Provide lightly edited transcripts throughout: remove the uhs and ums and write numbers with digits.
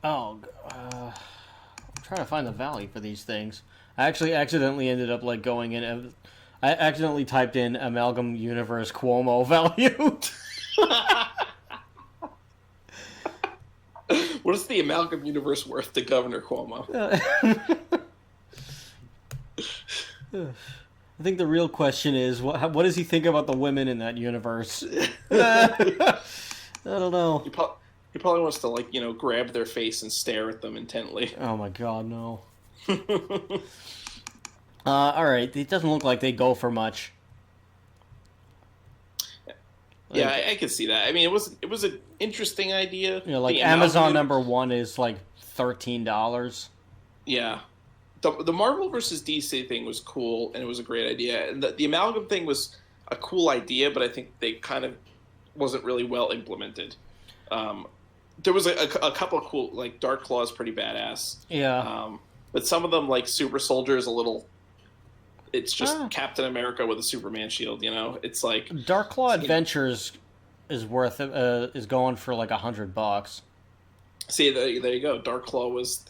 Oh, I'm trying to find the value for these things. I actually accidentally ended up like going in. I accidentally typed in Amalgam Universe Cuomo value. What is the Amalgam Universe worth to Governor Cuomo? I think the real question is what does he think about the women in that universe? I don't know. He probably wants to, like, grab their face and stare at them intently. Oh my god, no. All right, it doesn't look like they go for much. Yeah, Like, I could see that. I mean, it was an interesting idea. like The Amazon amalgam #1 is like $13. Yeah, the Marvel versus DC thing was cool, and it was a great idea. And the amalgam thing was a cool idea, but I think they kind of wasn't really well implemented. Um, there was a couple of cool, like Dark Claw is pretty badass. Yeah. But some of them, like Super Soldier, is a little. It's just Ah. Captain America with a Superman shield. It's like Dark Claw Adventures is going for like $100. see there you go. Dark Claw was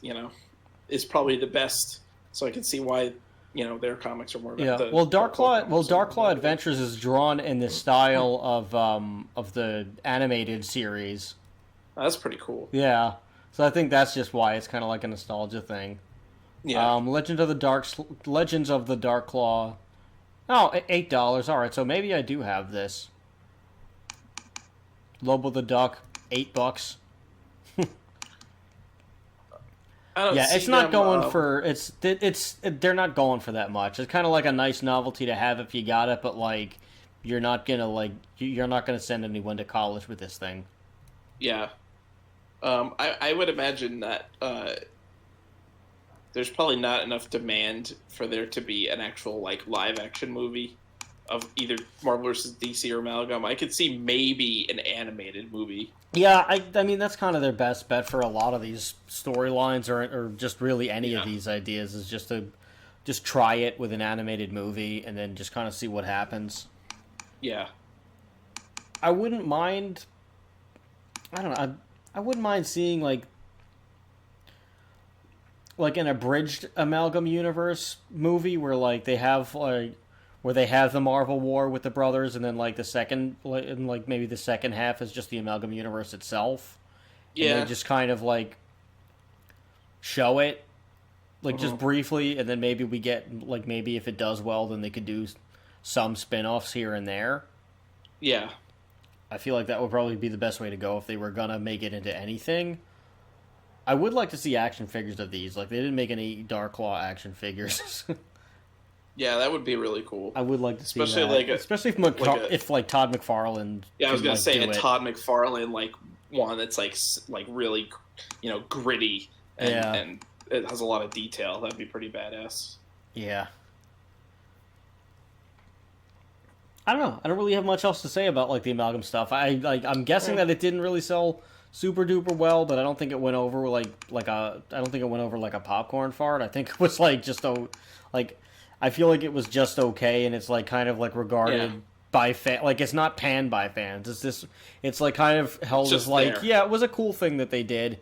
is probably the best. So I can see why their comics are more about Yeah. the Well, Dark Claw comics. Adventures is drawn in the style of the animated series. That's pretty cool. Yeah. So I think that's just why it's kind of like a nostalgia thing. Yeah. Legends of the Dark Claw. Oh, $8. All right, so maybe I do have this. Lobo the Duck, $8. I don't Yeah, see it's not them, going for they're not going for that much. It's kind of like a nice novelty to have if you got it, but like you're not gonna send anyone to college with this thing. Yeah. I would imagine that there's probably not enough demand for there to be an actual like live action movie of either Marvel vs. DC or Amalgam. I could see maybe an animated movie. Yeah, I mean that's kind of their best bet for a lot of these storylines or just really any of these ideas is just try it with an animated movie and then just kind of see what happens. Yeah. I wouldn't mind. I don't know. I wouldn't mind seeing like an abridged Amalgam Universe movie where like they have the Marvel War with the brothers, and then like the second, and like maybe the second half is just the Amalgam Universe itself. And Yeah. they just kind of like show it, like just briefly, and then maybe we get like maybe if it does well, then they could do some spin-offs here and there. Yeah. I feel like that would probably be the best way to go if they were gonna make it into anything. I would like to see action figures of these. Like they didn't make any Dark Claw action figures. Yeah, that would be really cool. I would like to see Especially that. like Especially if Todd McFarlane. Yeah, I was could, gonna like, say do a it. Todd McFarlane like one that's like really, gritty and it has a lot of detail. That'd be pretty badass. Yeah. I don't know. I don't really have much else to say about like the Amalgam stuff. I'm guessing that it didn't really sell super duper well, but I don't think it went over like I don't think it went over like a popcorn fart. I think it was like like I feel like it was just okay, and it's like kind of like regarded by like it's not panned by fans. It's like kind of held It's as just like there. it was a cool thing that they did,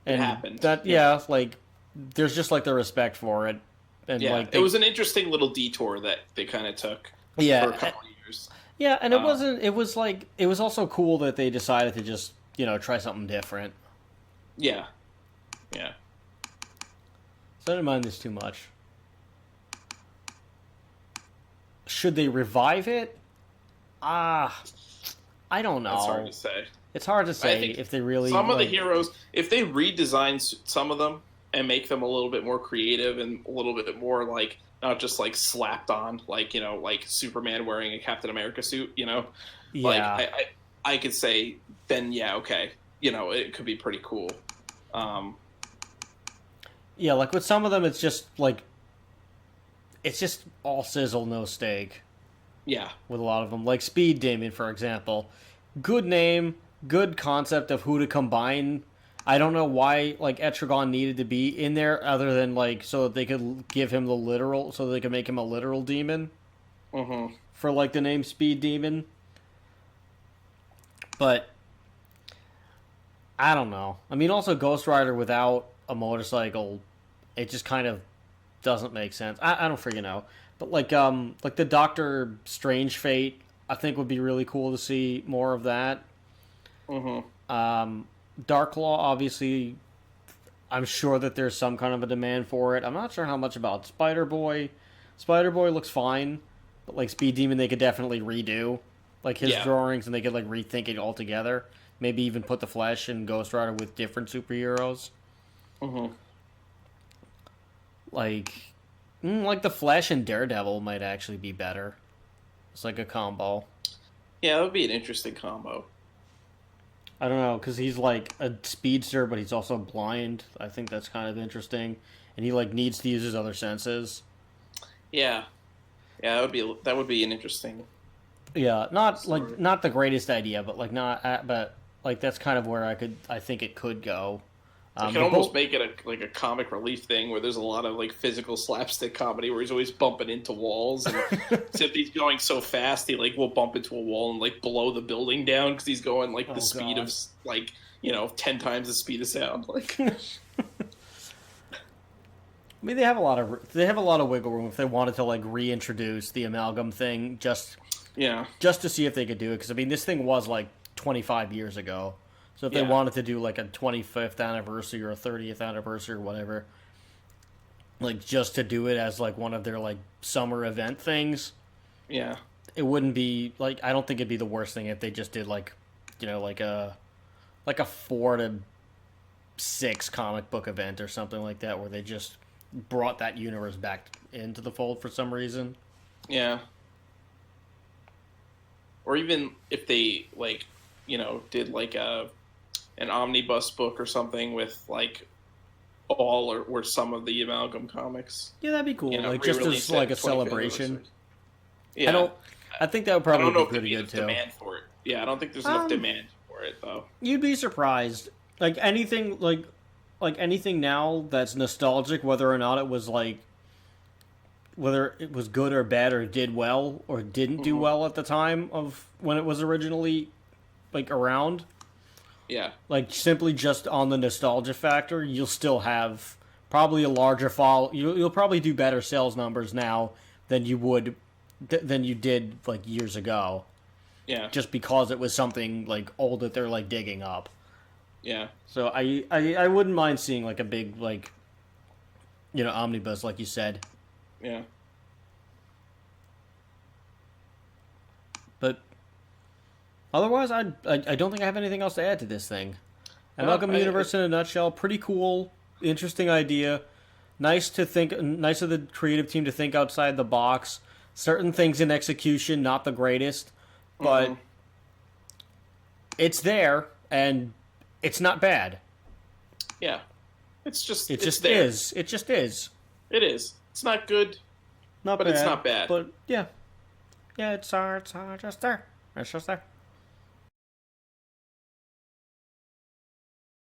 and It happened. that like there's just like the respect for it, and Yeah, like it was an interesting little detour that they kind of took for a couple of years. Yeah, and it wasn't. It was like it was also cool that they decided to just try something different. Yeah, yeah. So I didn't mind this too much. Should they revive it? I don't know. That's hard to say. It's hard to I say think if they really some of the heroes, if they redesign some of them and make them a little bit more creative and a little bit more like not just like slapped on like like Superman wearing a Captain America suit, like Yeah. I could say then okay, it could be pretty cool. Yeah, like with some of them, it's just all sizzle, no steak. Yeah, With a lot of them, like Speed Demon, for example, good name, good concept of who to combine. I don't know why like Etrigan needed to be in there, other than like so that they could give him so they could make him a literal demon. For like the name Speed Demon. But I don't know. I mean, also Ghost Rider without a motorcycle, it just kind of doesn't make sense. I don't freaking know. But like the Doctor Strange fate, I think would be really cool to see more of that. Dark Law, obviously, I'm sure that there's some kind of a demand for it. I'm not sure how much about Spider Boy. Spider Boy looks fine, but like Speed Demon, they could definitely redo like his drawings, and they could like rethink it altogether. Maybe even put the Flash and Ghost Rider with different superheroes. Like the Flash and Daredevil might actually be better. It's like a combo. Yeah, that would be an interesting combo. I don't know, because he's like a speedster, but he's also blind. I think that's kind of interesting, and he like needs to use his other senses. Yeah, yeah, that would be an interesting. Yeah, not story. like not the greatest idea, but but like that's kind of where I think it could go. You can almost make it a comic relief thing where there's a lot of like physical slapstick comedy where he's always bumping into walls, and except he's going so fast he like will bump into a wall and like blow the building down because he's going like the speed of like 10 times the speed of sound. Like, I mean, they have a lot of wiggle room if they wanted to like reintroduce the amalgam thing just to see if they could do it, because I mean this thing was like 25 years ago. So if they wanted to do like a 25th anniversary or a 30th anniversary or whatever, like just to do it as like one of their like summer event things, it wouldn't be like, I don't think it'd be the worst thing if they just did like, like a 4 to 6 comic book event or something like that, where they just brought that universe back into the fold for some reason. Yeah. Or even if they like, did like an omnibus book or something with like all or some of the Amalgam comics. Yeah, that'd be cool. Like just as like a celebration. Yeah, I think that would probably be pretty good too. Demand for it. Yeah, I don't think there's enough demand for it though. You'd be surprised. Like anything now that's nostalgic, whether or not it was like whether it was good or bad or did well or didn't do well at the time of when it was originally like around. Yeah. Like simply just on the nostalgia factor, you'll still have probably a larger you'll probably do better sales numbers now than you did like years ago. Yeah. Just because it was something like old that they're like digging up. Yeah. So I wouldn't mind seeing like a big like omnibus like you said. Yeah. But otherwise, I don't think I have anything else to add to this thing. Amalgam Universe in a nutshell, pretty cool, interesting idea. Nice of the creative team to think outside the box. Certain things in execution, not the greatest, but it's there and it's not bad. Yeah, it's just It just there. is. It just is. It is. It's not good, but it's not bad. But yeah, it's just there. It's just there.